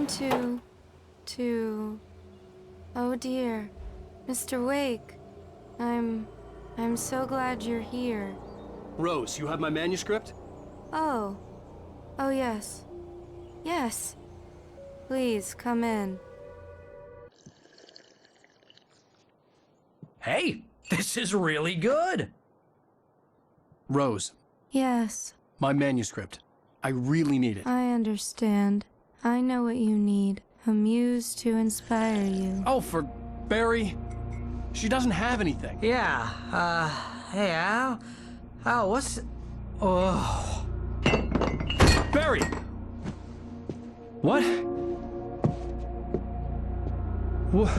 to... Oh dear, Mr. Wake. I'm so glad you're here. Rose, you have my manuscript? Oh. Oh yes. Yes. Please, come in. Hey, this is really good. Rose, Yes. my manuscript. I really need it. I understand. I know what you need. A muse to inspire you. Oh, for Barry? She doesn't have anything. Yeah, hey, Al? Al, what's... Oh... Barry! What? What?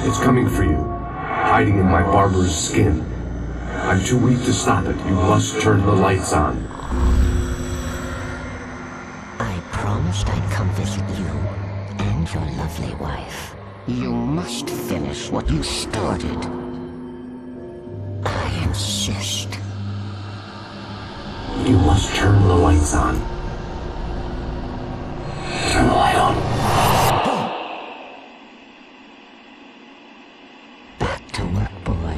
It's coming for you, hiding in my barber's skin. I'm too weak to stop it. You must turn the lights on. I promised I'd come visit you and your lovely wife. You must finish what you started. I insist. You must turn the lights on. Turn the light on. Back to work, boy.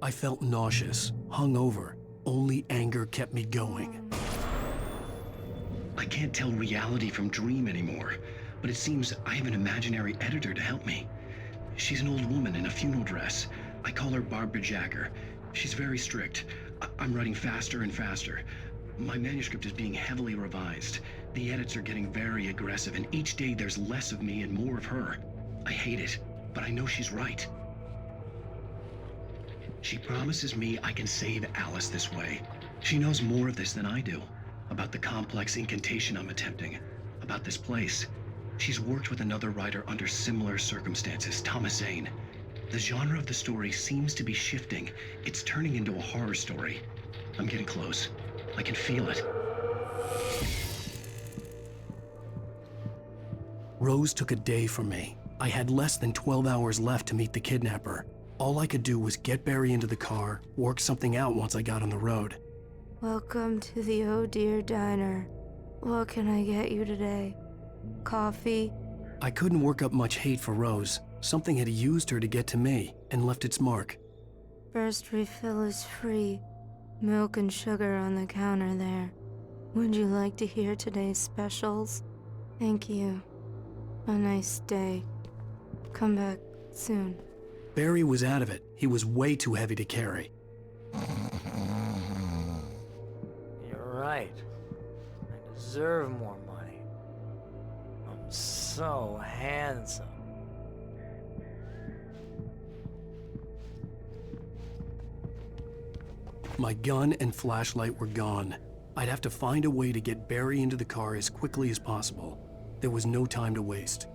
I felt nauseous, hungover. Only anger kept me going. I can't tell reality from dream anymore, but it seems I have an imaginary editor to help me. She's an old woman in a funeral dress. I call her Barbara Jacker. She's very strict. I'm writing faster and faster. My manuscript is being heavily revised. The edits are getting very aggressive, and each day there's less of me and more of her. I hate it, but I know she's right. She promises me I can save Alice this way. She knows more of this than I do. About the complex incantation I'm attempting. About this place. She's worked with another writer under similar circumstances, Thomas Zane. The genre of the story seems to be shifting. It's turning into a horror story. I'm getting close. I can feel it. Rose took a day from me. I had less than 12 hours left to meet the kidnapper. All I could do was get Barry into the car, work something out once I got on the road. Welcome to the Oh Dear Diner. What can I get you today? Coffee? I couldn't work up much hate for Rose. Something had used her to get to me and left its mark. First refill is free. Milk and sugar on the counter there. Would you like to hear today's specials? Thank you. A nice day. Come back soon. Barry was out of it. He was way too heavy to carry. You're right. I deserve more money. I'm so handsome. My gun and flashlight were gone. I'd have to find a way to get Barry into the car as quickly as possible. There was no time to waste.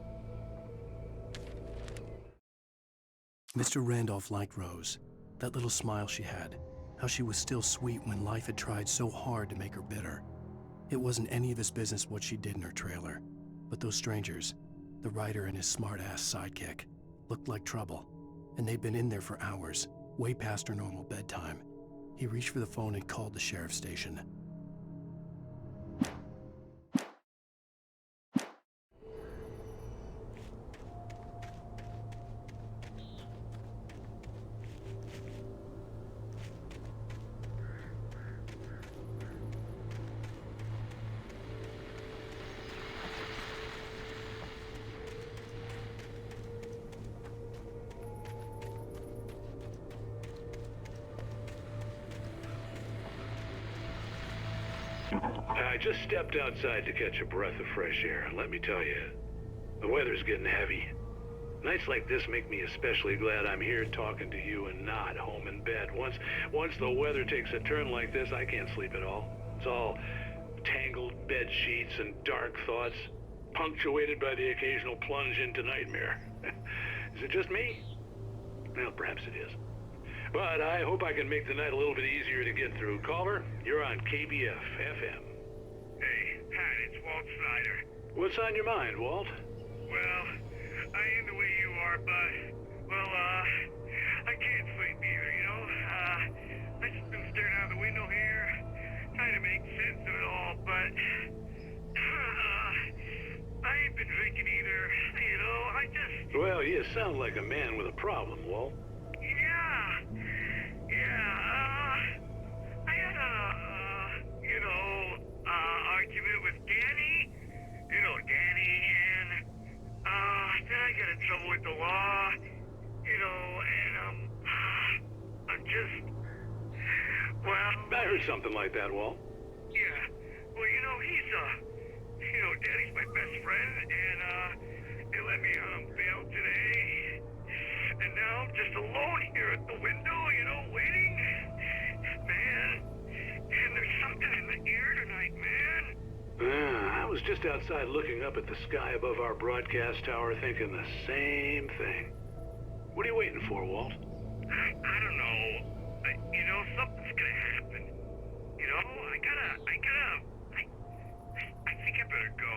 Mr. Randolph liked Rose. That little smile she had. How she was still sweet when life had tried so hard to make her bitter. It wasn't any of his business what she did in her trailer. But those strangers, the writer and his smart-ass sidekick, looked like trouble. And they'd been in there for hours, way past her normal bedtime. He reached for the phone and called the sheriff's station. I just stepped outside to catch a breath of fresh air. Let me tell you, the weather's getting heavy. Nights like this make me especially glad I'm here talking to you and not home in bed. Once the weather takes a turn like this, I can't sleep at all. It's all tangled bed sheets and dark thoughts, punctuated by the occasional plunge into nightmare. Is it just me? Well, perhaps it is. But I hope I can make the night a little bit easier to get through. Caller, you're on KBF FM. Hey, Pat, it's Walt Snyder. What's on your mind, Walt? Well, I am the way you are, but, well, I can't sleep either, you know? I just been staring out the window here, trying to make sense of it all, but, I ain't been drinking either, you know? I just... Well, you sound like a man with a problem, Walt. I had argument with Danny, and, then I got in trouble with the law, and, I'm just, well... I heard something like that, Walt. Yeah, well, Danny's my best friend, and, they let me out on bail today, and now I'm just alone here at the window, waiting. Man, and there's something in the air tonight, man. I was just outside looking up at the sky above our broadcast tower thinking the same thing. What are you waiting for, Walt? I don't know. Something's gonna happen. I think I better go.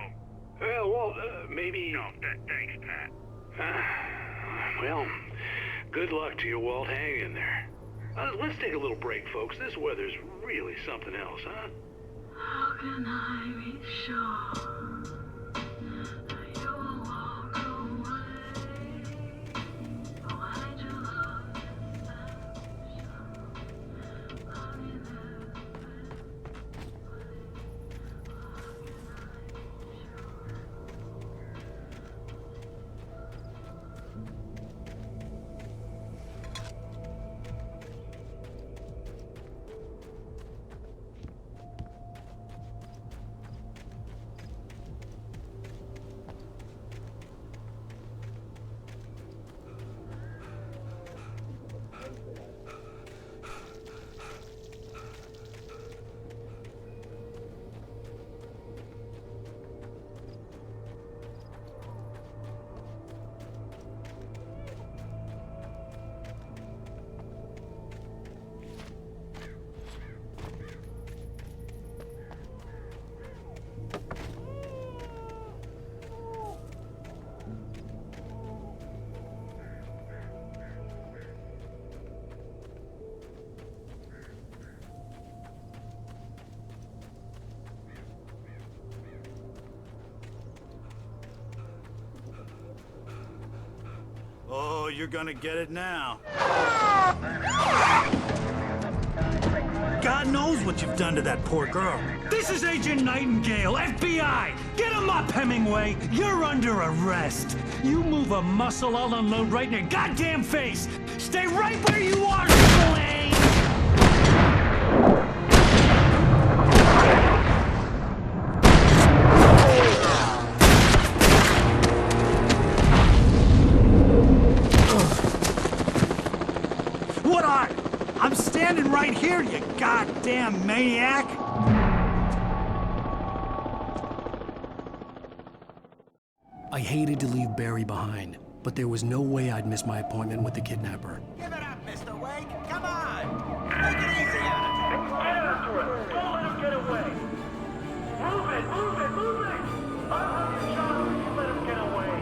Well, Walt, maybe... No, thanks, Pat. Well, good luck to you, Walt. Hang in there. Let's take a little break, folks. This weather's really something else, huh? How can I be sure you'll walk away? Why'd you love this Oh, you're gonna get it now. God knows what you've done to that poor girl. This is Agent Nightingale, FBI! Get him up, Hemingway! You're under arrest! You move a muscle, I'll unload right in your goddamn face! Stay right where you are, Spillane! What are? I'm standing right here, you goddamn maniac! I hated to leave Barry behind, but there was no way I'd miss my appointment with the kidnapper. Give it up, Mr. Wake. Come on. Take it easy on him. Get after him. Don't let him get away. Move it, move it, move it. I'll have you shot if you let him get away.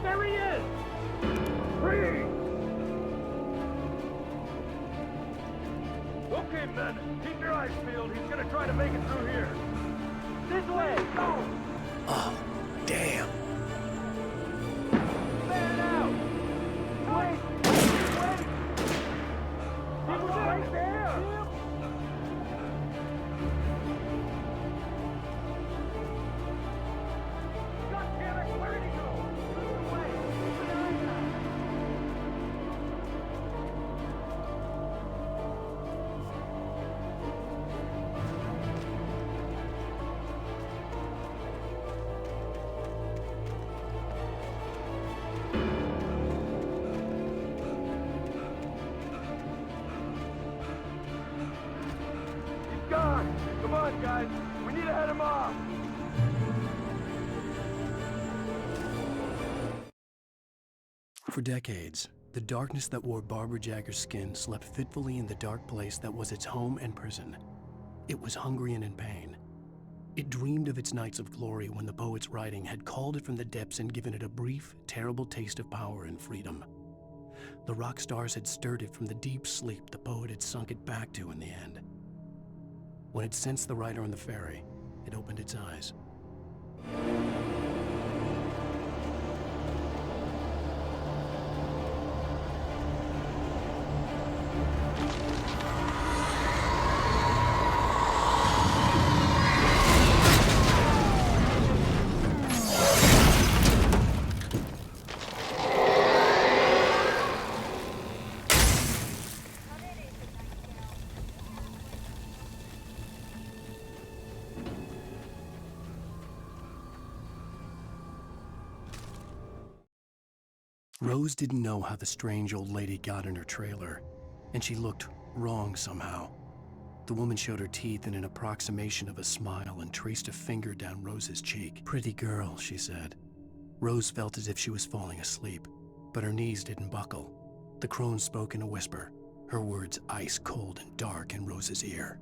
There he is! Free! Okay, men, keep your eyes peeled. He's gonna try to make it through here. This way! Go! Oh, damn. Stand out! Wait! Wait! He was right there! God damn it, where did he go? Wait! on, guys. We need to head him off. For decades, the darkness that wore Barbara Jagger's skin slept fitfully in the dark place that was its home and prison. It was hungry and in pain. It dreamed of its nights of glory when the poet's writing had called it from the depths and given it a brief, terrible taste of power and freedom. The rock stars had stirred it from the deep sleep the poet had sunk it back to in the end. When it sensed the writer on the ferry, it opened its eyes. Rose didn't know how the strange old lady got in her trailer, and she looked wrong somehow. The woman showed her teeth in an approximation of a smile and traced a finger down Rose's cheek. "Pretty girl," she said. Rose felt as if she was falling asleep, but her knees didn't buckle. The crone spoke in a whisper, her words ice cold and dark in Rose's ear.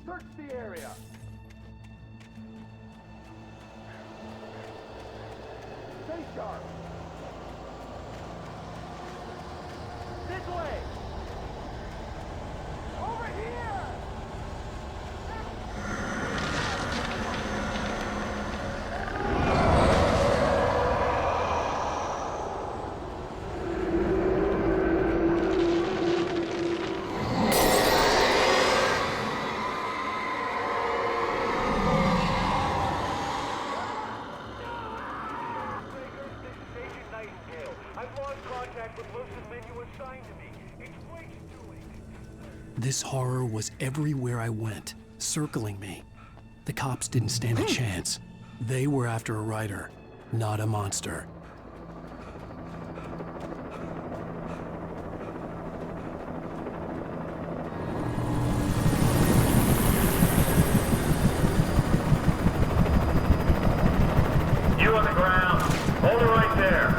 Search the area. Stay sharp. This way. Over here. This horror was everywhere I went, circling me. The cops didn't stand a chance. They were after a writer, not a monster. You on the ground. Hold it right there.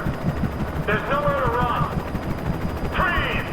There's nowhere to run. Freeze!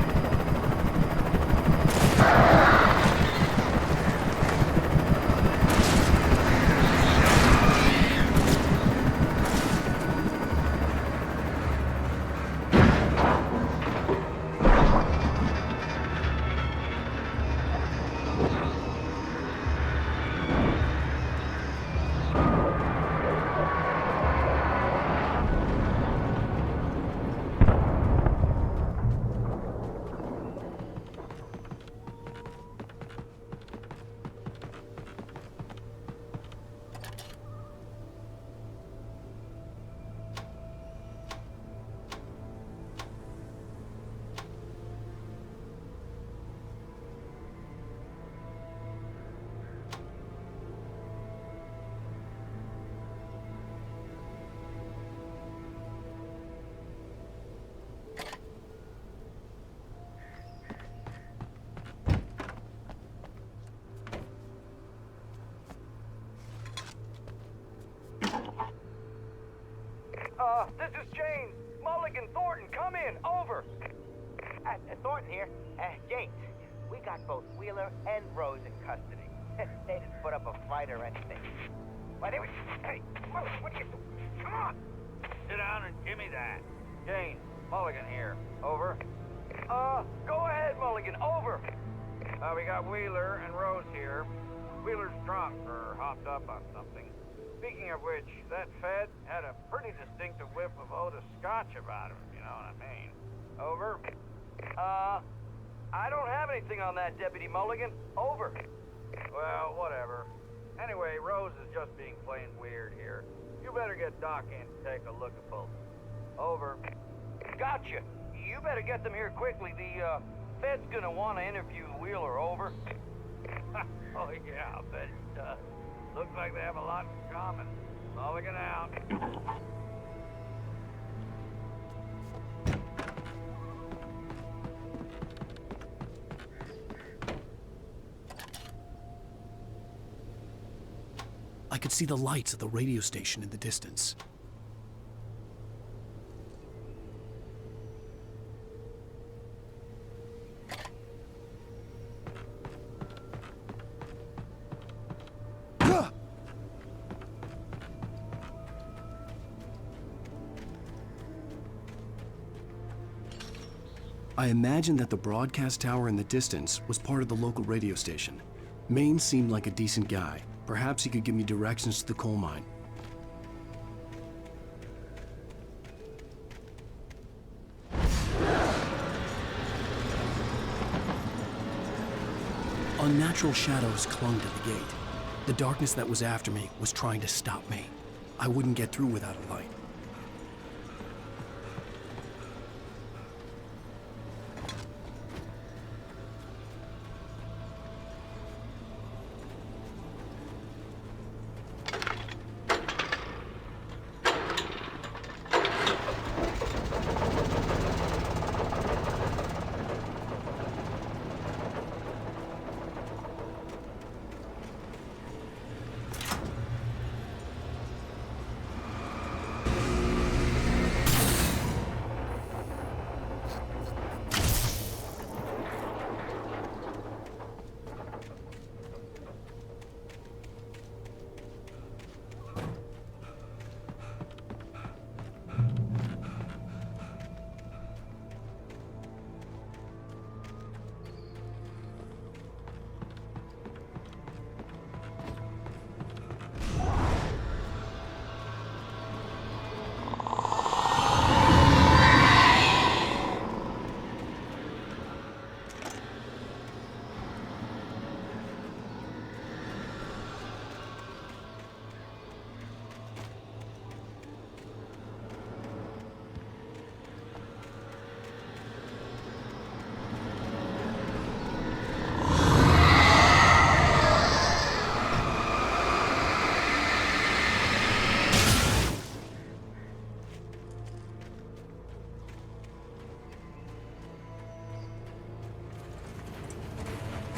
This is James. Mulligan, Thornton, come in. Over. Thornton here. James, we got both Wheeler and Rose in custody. They didn't put up a fight or anything. Why, they were... Hey, Mulligan, what are you doing? Come on. Sit down and give me that. James, Mulligan here. Over. Go ahead, Mulligan. Over. We got Wheeler and Rose here. Wheeler's drunk or hopped up on something. Speaking of which, that Fed had a pretty distinctive whiff of Otis Scotch about him, you know what I mean. Over. I don't have anything on that, Deputy Mulligan. Over. Well, whatever. Anyway, Rose is just being plain weird here. You better get Doc in to take a look at both. Over. Gotcha. You better get them here quickly. The, Fed's gonna want to interview Wheeler. Over. Oh, yeah, I bet it does. Looks like they have a lot in common. Mulligan out. I could see the lights of the radio station in the distance. I imagined that the broadcast tower in the distance was part of the local radio station. Maine seemed like a decent guy. Perhaps he could give me directions to the coal mine. Unnatural shadows clung to the gate. The darkness that was after me was trying to stop me. I wouldn't get through without a light.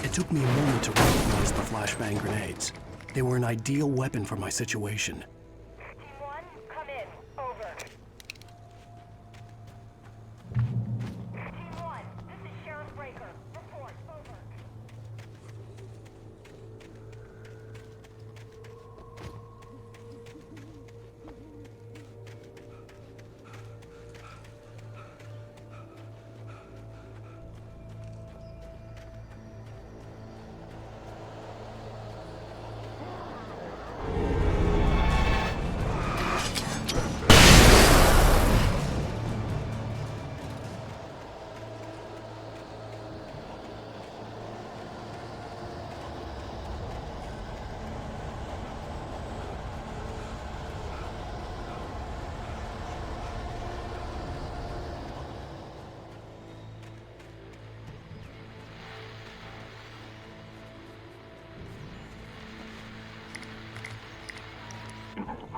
It took me a moment to recognize the flashbang grenades. They were an ideal weapon for my situation. Team 1, come in. Over. Team 1, this is Sheriff Breaker. Report. Over.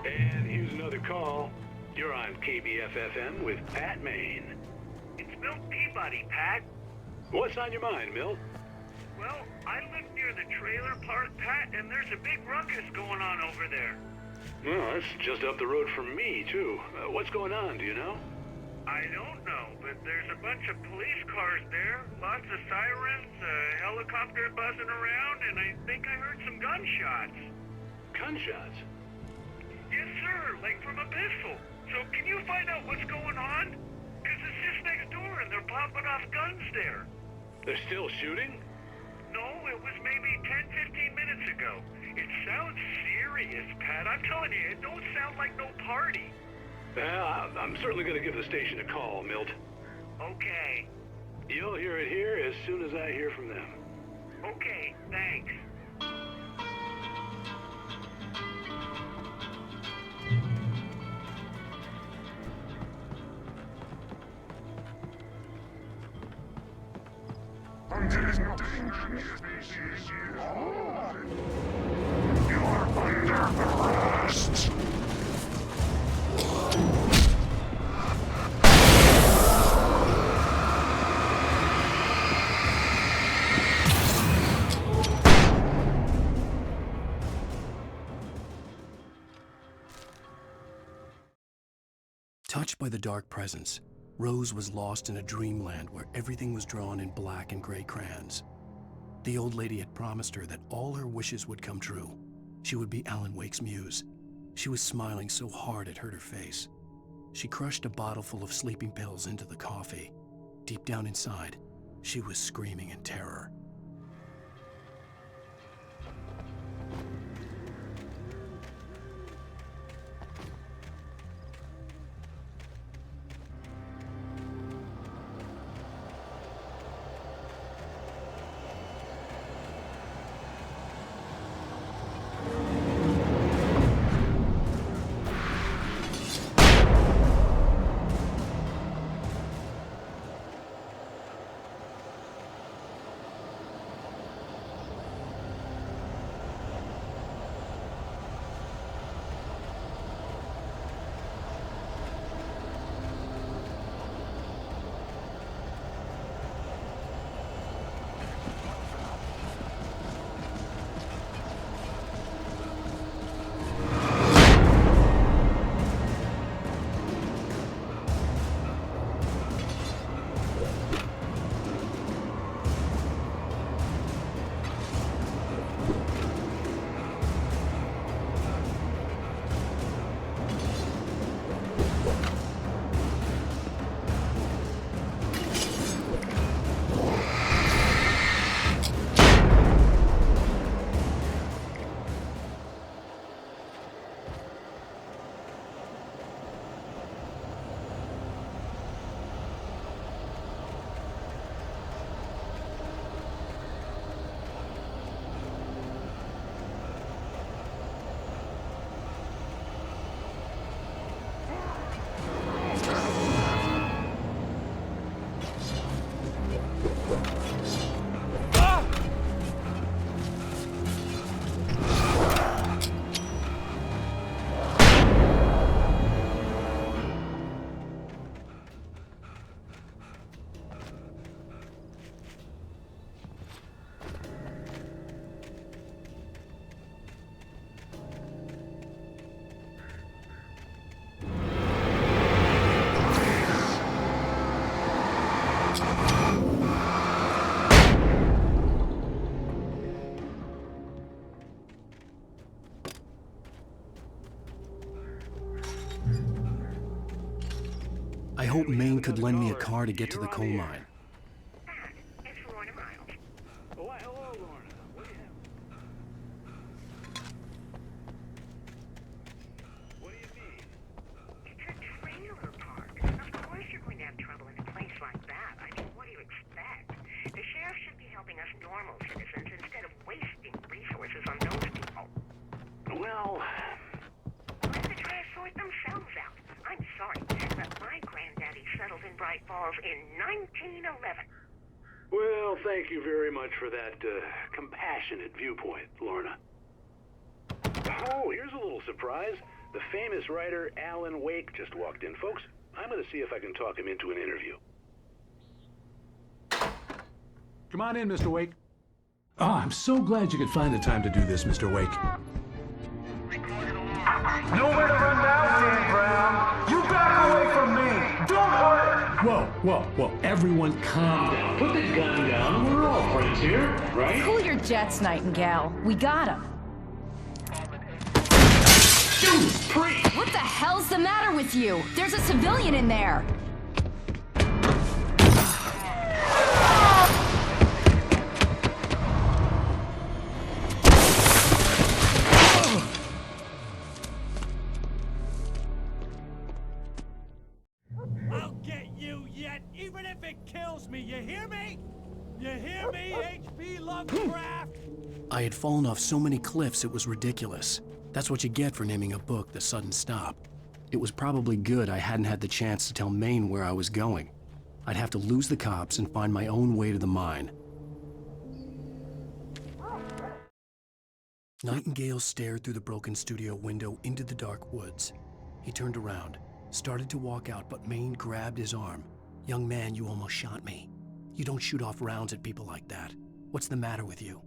And here's another call. You're on KBFFM with Pat Maine. It's Milt Peabody, Pat. What's on your mind, Milt? Well, I live near the trailer park, Pat, and there's a big ruckus going on over there. Well, that's just up the road from me, too. What's going on, do you know? I don't know, but there's a bunch of police cars there, lots of sirens, a helicopter buzzing around, and I think I heard some gunshots. Gunshots? Yes, sir, like from a pistol. So can you find out what's going on? Because it's just next door and they're popping off guns there. They're still shooting? No, it was maybe 10, 15 minutes ago. It sounds serious, Pat. I'm telling you, it don't sound like no party. I'm certainly going to give the station a call, Milt. Okay. You'll hear it here as soon as I hear from them. Okay, thanks. Touched by the dark presence, Rose was lost in a dreamland where everything was drawn in black and gray crayons. The old lady had promised her that all her wishes would come true. She would be Alan Wake's muse. She was smiling so hard it hurt her face. She crushed a bottle full of sleeping pills into the coffee. Deep down inside, she was screaming in terror. I hope Maine could lend me a car to get to the coal mine. It's Lorna Miles. Oh, why, hello, Lorna. What do you have? What do you need? It's a trailer park. Of course you're going to have trouble in a place like that. I mean, what do you expect? The sheriff should be helping us normal citizens instead of wasting resources on those people. Well, Let the trash sort themselves out. I'm sorry, but my granddaddy settled in Bright Falls in 1911. well, thank you very much for that compassionate viewpoint, Lorna. Oh, here's a little surprise. The famous writer Alan Wake just walked in, folks. I'm going to see if I can talk him into an interview. Come on in, Mr. Wake. Oh, I'm so glad you could find the time to do this, Mr. Wake. Nowhere to run now, Dan Brown. You back away from me. Don't hurt. Whoa. Everyone calm down. Put the gun down. We're all friends here, right? Cool your jets, Nightingale. We got him. Judas Priest! What the hell's the matter with you? There's a civilian in there. I'll get you yet, even if it kills me, you hear me? You hear me, H.P. Lovecraft? I had fallen off so many cliffs it was ridiculous. That's what you get for naming a book The Sudden Stop. It was probably good I hadn't had the chance to tell Maine where I was going. I'd have to lose the cops and find my own way to the mine. Nightingale stared through the broken studio window into the dark woods. He turned around, started to walk out, but Maine grabbed his arm. "Young man, you almost shot me. You don't shoot off rounds at people like that. What's the matter with you?"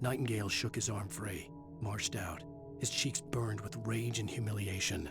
Nightingale shook his arm free, marched out. His cheeks burned with rage and humiliation.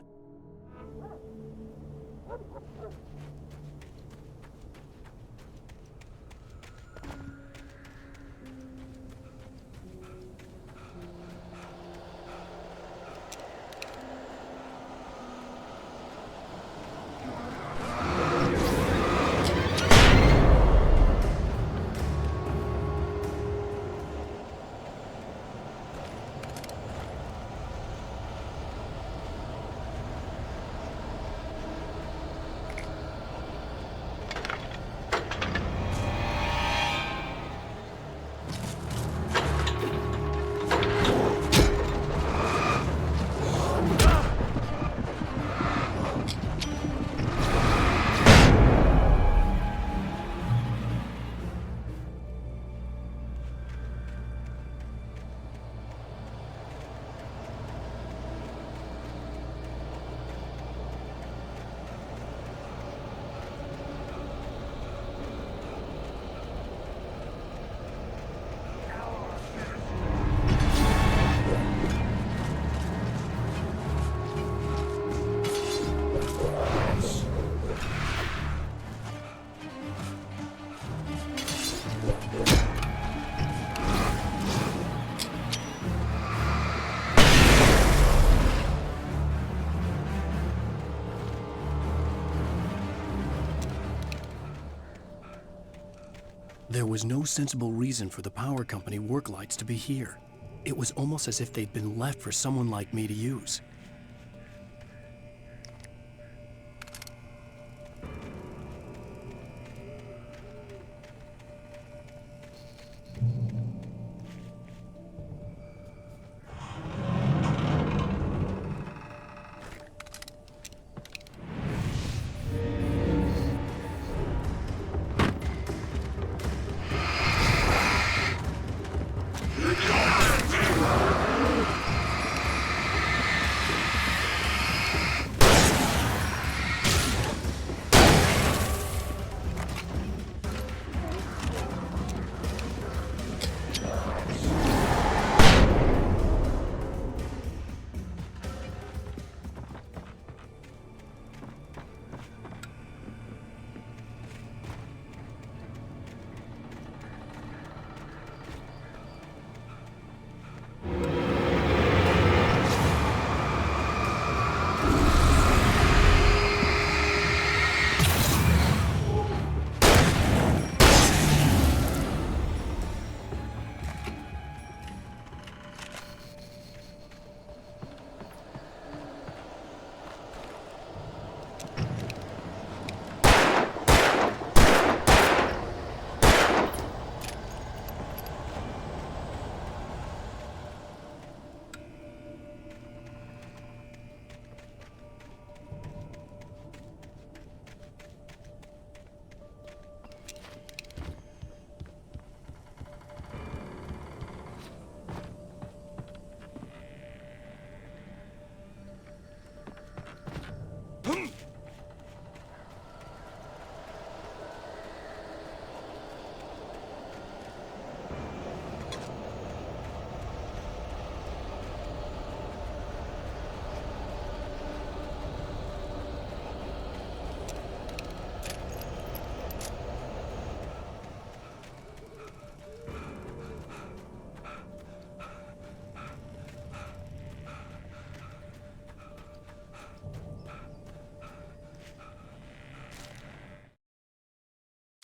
There was no sensible reason for the power company work lights to be here. It was almost as if they'd been left for someone like me to use.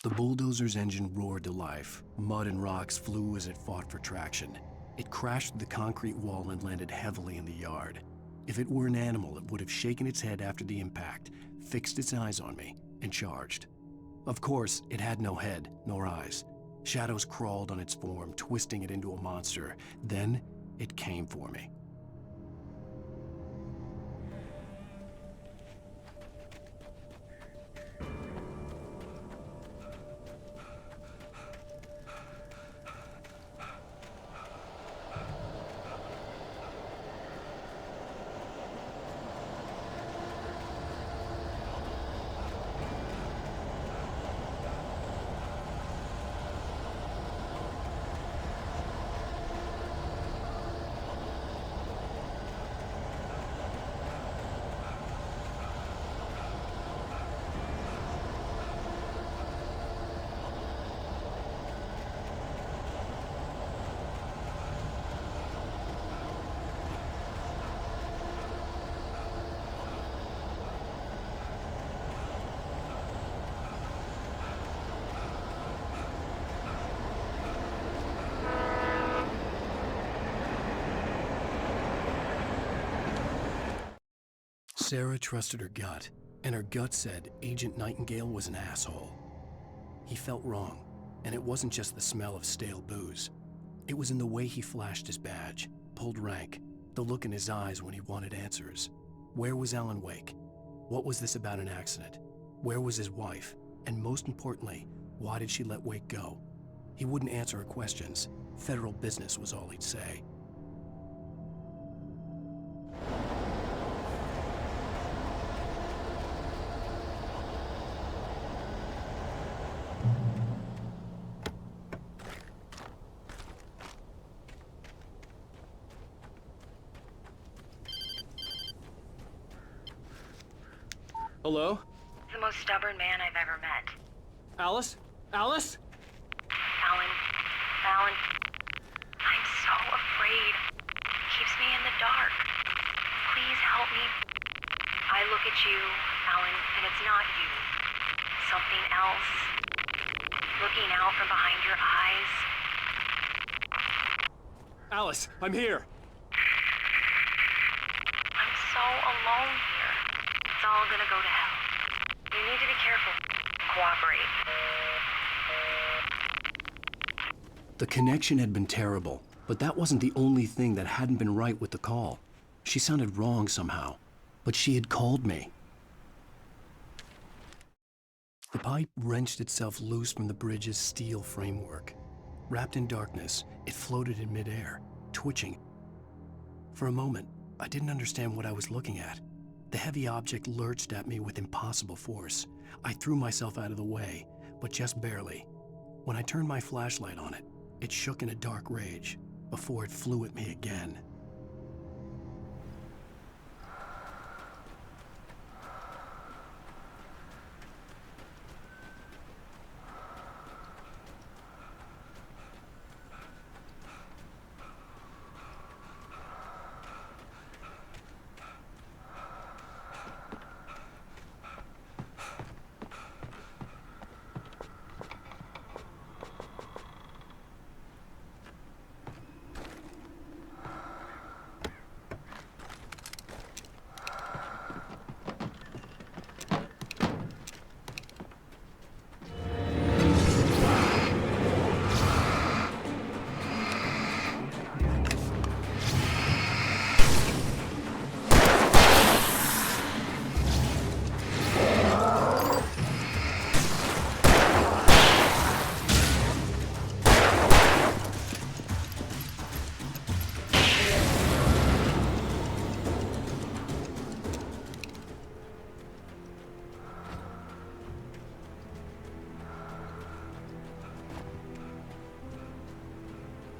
The bulldozer's engine roared to life. Mud and rocks flew as it fought for traction. It crashed through the concrete wall and landed heavily in the yard. If it were an animal, it would have shaken its head after the impact, fixed its eyes on me, and charged. Of course, it had no head, nor eyes. Shadows crawled on its form, twisting it into a monster. Then, it came for me. Sarah trusted her gut, and her gut said Agent Nightingale was an asshole. He felt wrong, and it wasn't just the smell of stale booze. It was in the way he flashed his badge, pulled rank, the look in his eyes when he wanted answers. Where was Alan Wake? What was this about an accident? Where was his wife? And most importantly, why did she let Wake go? He wouldn't answer her questions. Federal business was all he'd say. Hello? The most stubborn man I've ever met. Alice? Alice? Alan. Alan. I'm so afraid. Keeps me in the dark. Please help me. I look at you, Alan, and it's not you. Something else. Looking out from behind your eyes. Alice, I'm here. I'm so alone here. It's all gonna go to hell. You need to be careful. Cooperate. The connection had been terrible, but that wasn't the only thing that hadn't been right with the call. She sounded wrong somehow, but she had called me. The pipe wrenched itself loose from the bridge's steel framework. Wrapped in darkness, it floated in midair, twitching. For a moment, I didn't understand what I was looking at. The heavy object lurched at me with impossible force. I threw myself out of the way, but just barely. When I turned my flashlight on it, it shook in a dark rage before it flew at me again.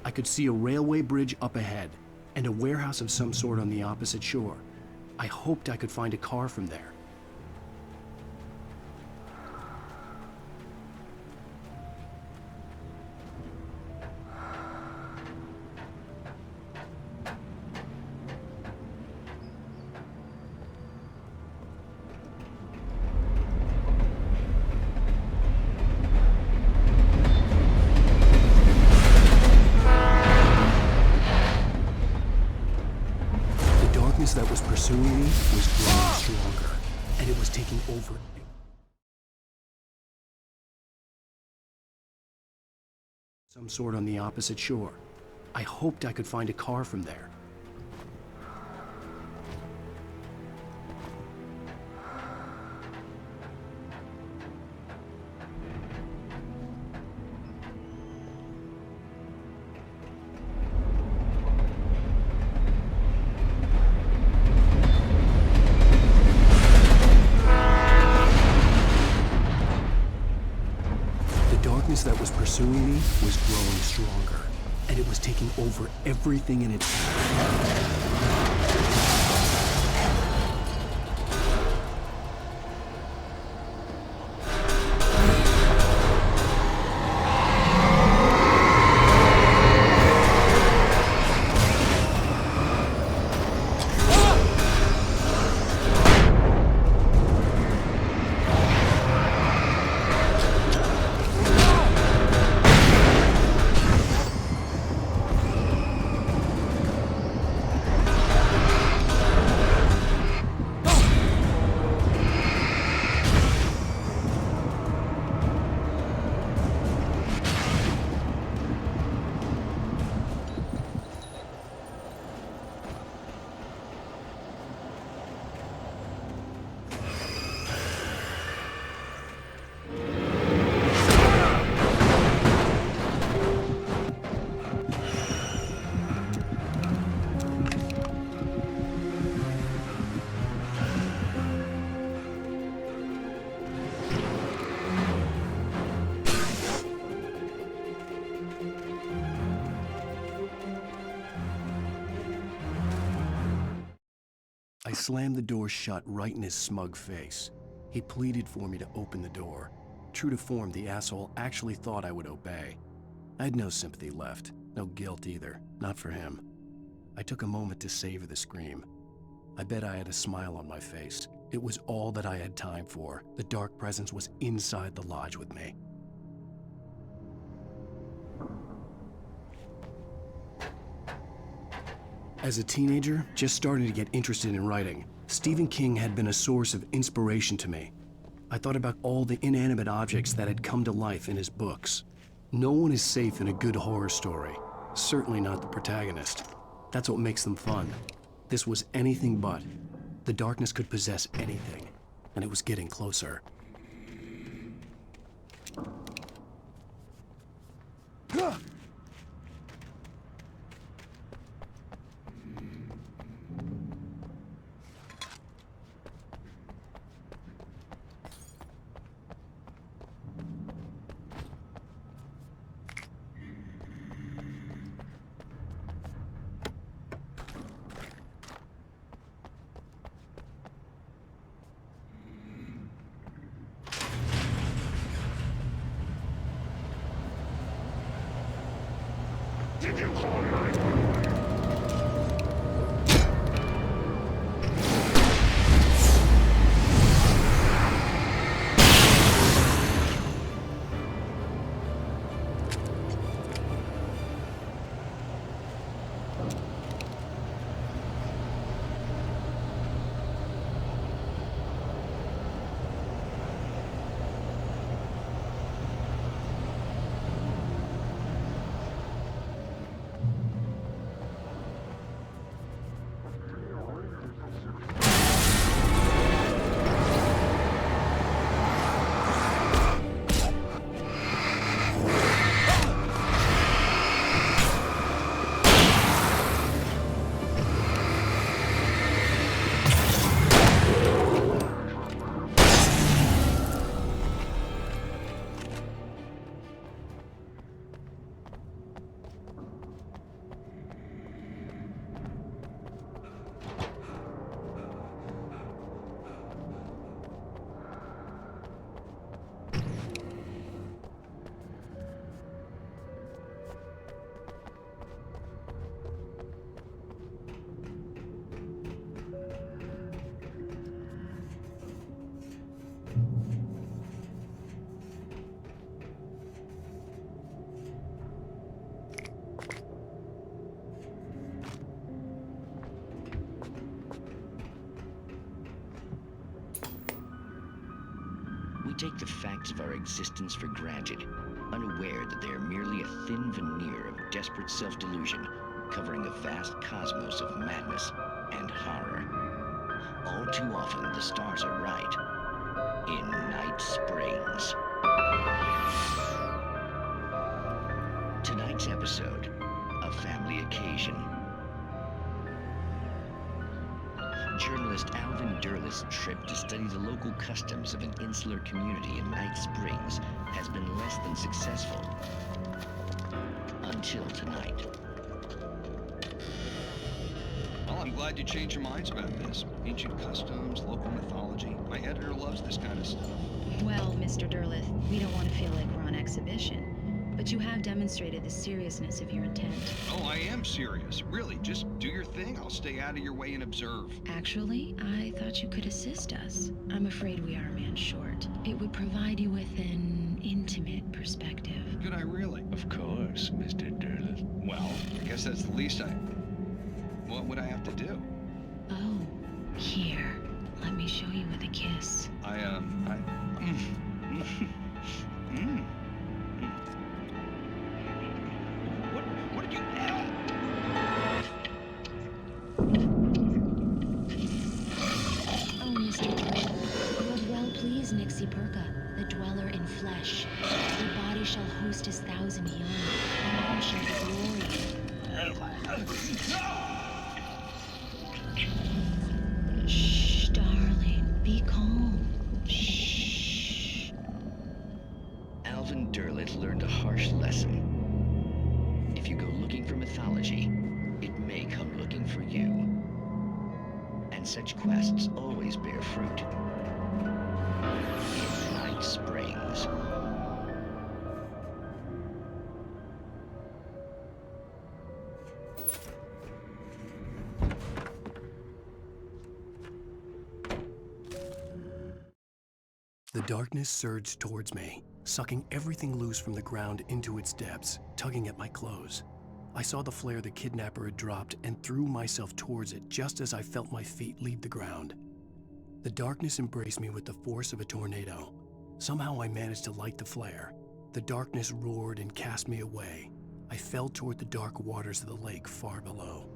I could see a railway bridge up ahead, and a warehouse of some sort on the opposite shore. I hoped I could find a car from there. That was pursuing me was growing stronger, and it was taking over Some sort on the opposite shore. I hoped I could find a car from there. That was pursuing me was growing stronger, and it was taking over everything in its path. I slammed the door shut right in his smug face. He pleaded for me to open the door. True to form, the asshole actually thought I would obey. I had no sympathy left, no guilt either, not for him. I took a moment to savor the scream. I bet I had a smile on my face. It was all that I had time for. The dark presence was inside the lodge with me. As a teenager, just starting to get interested in writing, Stephen King had been a source of inspiration to me. I thought about all the inanimate objects that had come to life in his books. No one is safe in a good horror story, certainly not the protagonist. That's what makes them fun. This was anything but. The darkness could possess anything, and it was getting closer. Did you call 911? We take the facts of our existence for granted, unaware that they are merely a thin veneer of desperate self-delusion covering a vast cosmos of madness and horror. All too often, the stars are right. In Night Springs. Tonight's episode, a family occasion. Journalist Alvin Derleth's trip to study the local customs of an insular community in Night Springs has been less than successful. Until tonight. Well, I'm glad you changed your minds about this. Ancient customs, local mythology. My editor loves this kind of stuff. Well, Mr. Derleth, we don't want to feel like we're on exhibition. But you have demonstrated the seriousness of your intent. Oh, I am serious. Really, just do your thing. I'll stay out of your way and observe. Actually, I thought you could assist us. I'm afraid we are a man short. It would provide you with an intimate perspective. Could I really? Of course, Mr. Derleth. Well, I guess that's the least I... What would I have to do? Oh, here. Let me show you with a kiss. What did you... Oh, Mr. Derleth, you have well pleased Nixie Perka, the dweller in flesh. Your body shall host his 1,000 young, and all shall be glory. Shh, darling, be calm. Shh. Alvin Derleth learned a harsh lesson. If you go looking for mythology, it may come looking for you. And such quests always bear fruit. In Night Springs. The darkness surged towards me, sucking everything loose from the ground into its depths, tugging at my clothes. I saw the flare the kidnapper had dropped and threw myself towards it just as I felt my feet leave the ground. The darkness embraced me with the force of a tornado. Somehow I managed to light the flare. The darkness roared and cast me away. I fell toward the dark waters of the lake far below.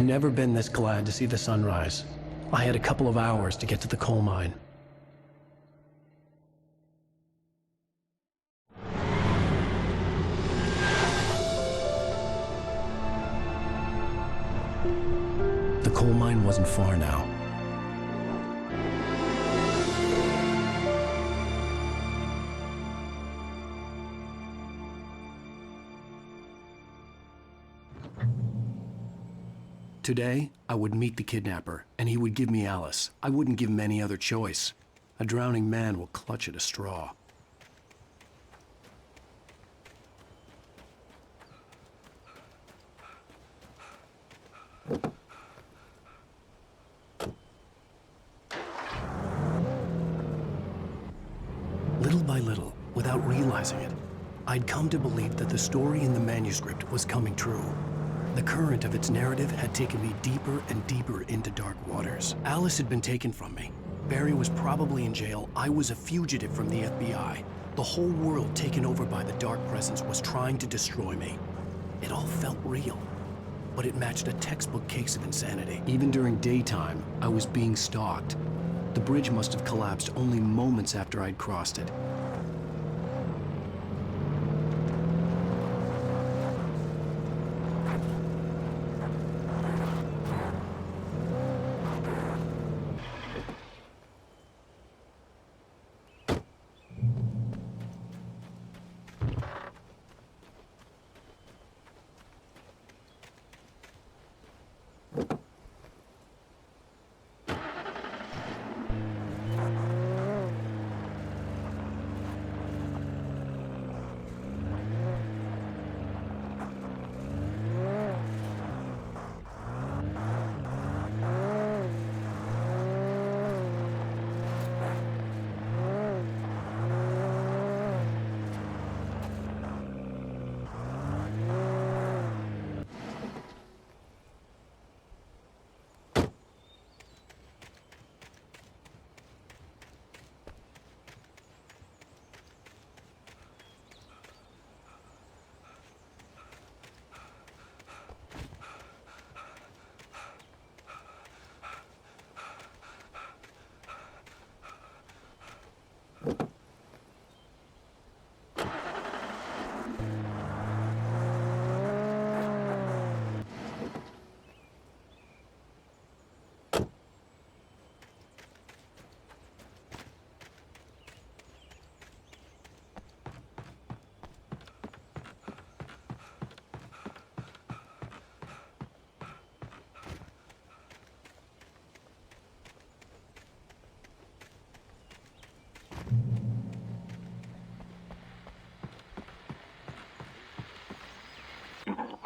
I'd never been this glad to see the sunrise. I had a couple of hours to get to the coal mine. The coal mine wasn't far now. Today, I would meet the kidnapper, and he would give me Alice. I wouldn't give him any other choice. A drowning man will clutch at a straw. Little by little, without realizing it, I'd come to believe that the story in the manuscript was coming true. The current of its narrative had taken me deeper and deeper into dark waters. Alice had been taken from me. Barry was probably in jail. I was a fugitive from the FBI. The whole world taken over by the dark presence was trying to destroy me. It all felt real, but it matched a textbook case of insanity. Even during daytime, I was being stalked. The bridge must have collapsed only moments after I'd crossed it.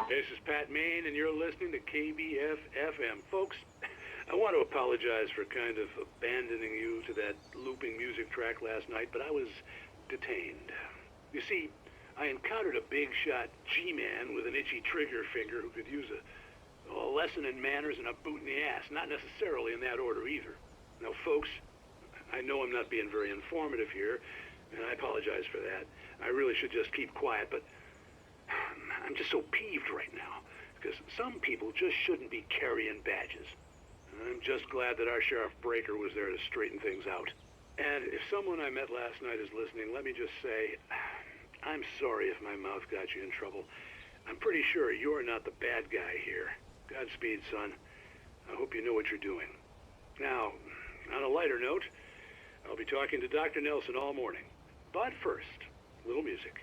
This is Pat Main, and you're listening to KBF-FM. Folks, I want to apologize for kind of abandoning you to that looping music track last night, but I was detained. You see, I encountered a big-shot G-man with an itchy trigger finger who could use a lesson in manners and a boot in the ass. Not necessarily in that order, either. Now, folks, I know I'm not being very informative here, and I apologize for that. I really should just keep quiet, but I'm just so peeved right now, because some people just shouldn't be carrying badges. I'm just glad that our Sheriff Breaker was there to straighten things out. And if someone I met last night is listening, let me just say, I'm sorry if my mouth got you in trouble. I'm pretty sure you're not the bad guy here. Godspeed, son. I hope you know what you're doing. Now, on a lighter note, I'll be talking to Dr. Nelson all morning. But first, a little music.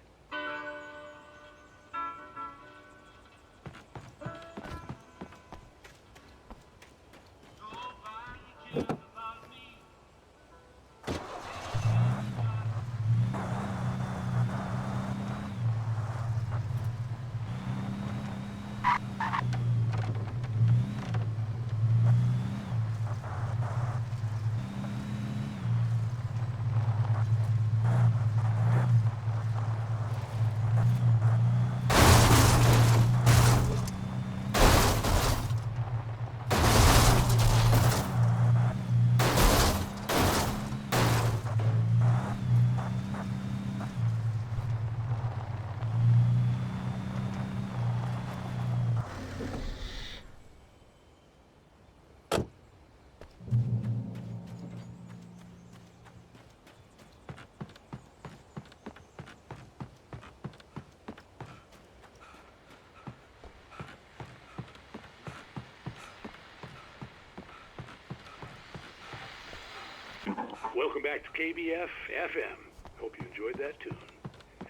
welcome back to KBF FM. Hope you enjoyed that tune.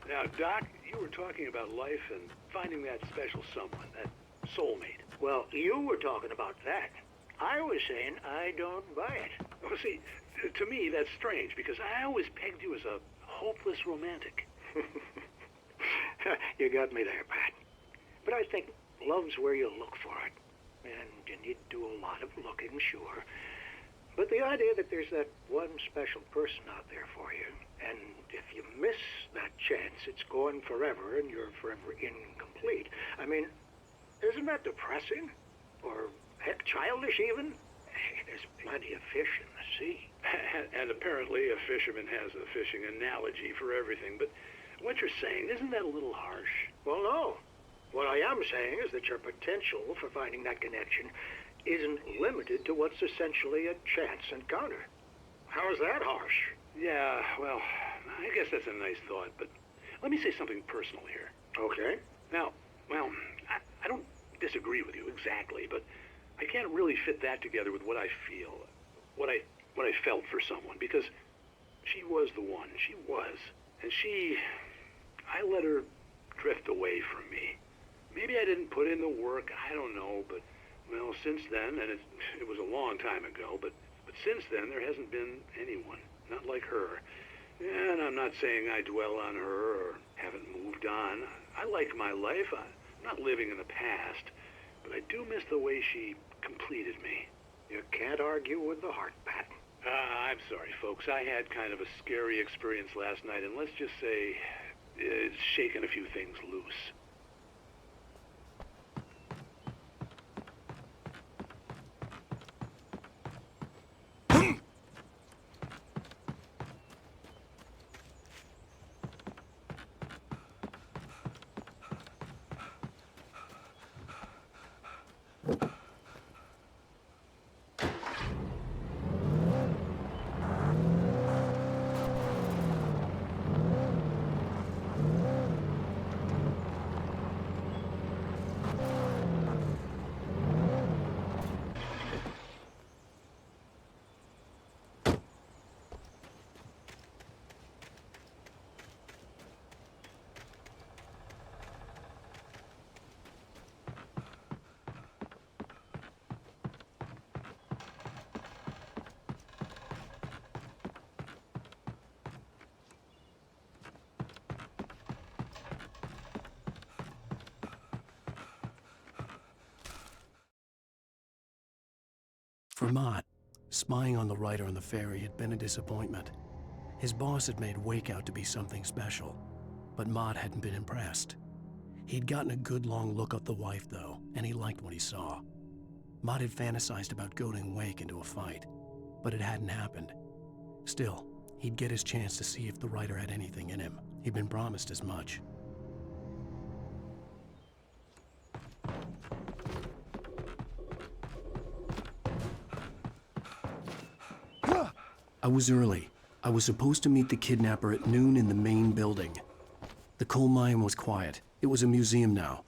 Now, Doc, you were talking about life and finding that special someone, that soulmate. Well, you were talking about that. I was saying I don't buy it. Well, see, to me, that's strange, because I always pegged you as a hopeless romantic. You got me there, Pat. But I think love's where you look for it. And you need to do a lot of looking, sure. But the idea that there's that one special person out there for you, and if you miss that chance, it's gone forever, and you're forever incomplete. I mean, isn't that depressing? Or, heck, childish even? Hey, there's plenty of fish in the sea. And apparently a fisherman has a fishing analogy for everything, but what you're saying, isn't that a little harsh? Well, no. What I am saying is that your potential for finding that connection isn't limited to what's essentially a chance encounter. How is that harsh? Yeah, well, I guess that's a nice thought, but let me say something personal here. Okay. Now, well, I don't disagree with you exactly, but I can't really fit that together with what I feel, what I felt for someone, because she was the one. She was. And I let her drift away from me. Maybe I didn't put in the work, I don't know, but, well, since then, and it was a long time ago, but since then, there hasn't been anyone, not like her. And I'm not saying I dwell on her or haven't moved on. I like my life. I'm not living in the past, but I do miss the way she completed me. You can't argue with the heart, Pat. I'm sorry, folks. I had kind of a scary experience last night, and let's just say it's shaken a few things loose. For Mott, spying on the writer on the ferry had been a disappointment. His boss had made Wake out to be something special, but Mott hadn't been impressed. He'd gotten a good long look at the wife, though, and he liked what he saw. Mott had fantasized about goading Wake into a fight, but it hadn't happened. Still, he'd get his chance to see if the writer had anything in him. He'd been promised as much. I was early. I was supposed to meet the kidnapper at noon in the main building. The coal mine was quiet. It was a museum now.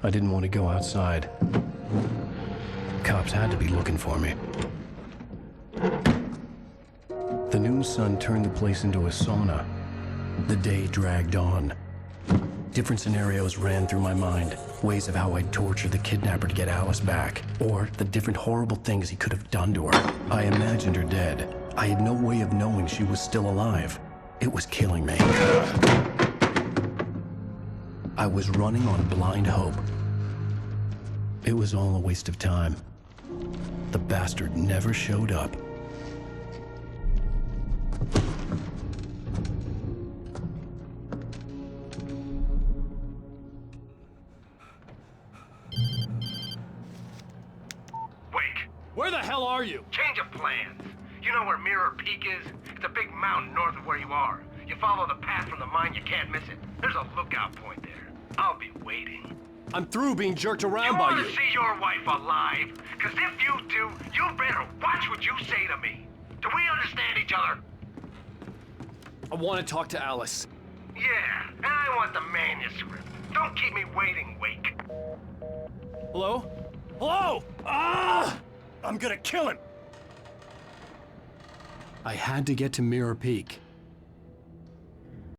I didn't want to go outside. Cops had to be looking for me. The noon sun turned the place into a sauna. The day dragged on. Different scenarios ran through my mind, ways of how I'd torture the kidnapper to get Alice back, or the different horrible things he could have done to her. I imagined her dead. I had no way of knowing she was still alive. It was killing me. I was running on blind hope. It was all a waste of time. The bastard never showed up. Where the hell are you? Change of plans. You know where Mirror Peak is? It's a big mountain north of where you are. You follow the path from the mine, you can't miss it. There's a lookout point there. I'll be waiting. I'm through being jerked around by you. You want to see your wife alive? Because if you do, you better watch what you say to me. Do we understand each other? I want to talk to Alice. Yeah, and I want the manuscript. Don't keep me waiting, Wake. Hello? Hello? Ah! I'm gonna kill him! I had to get to Mirror Peak.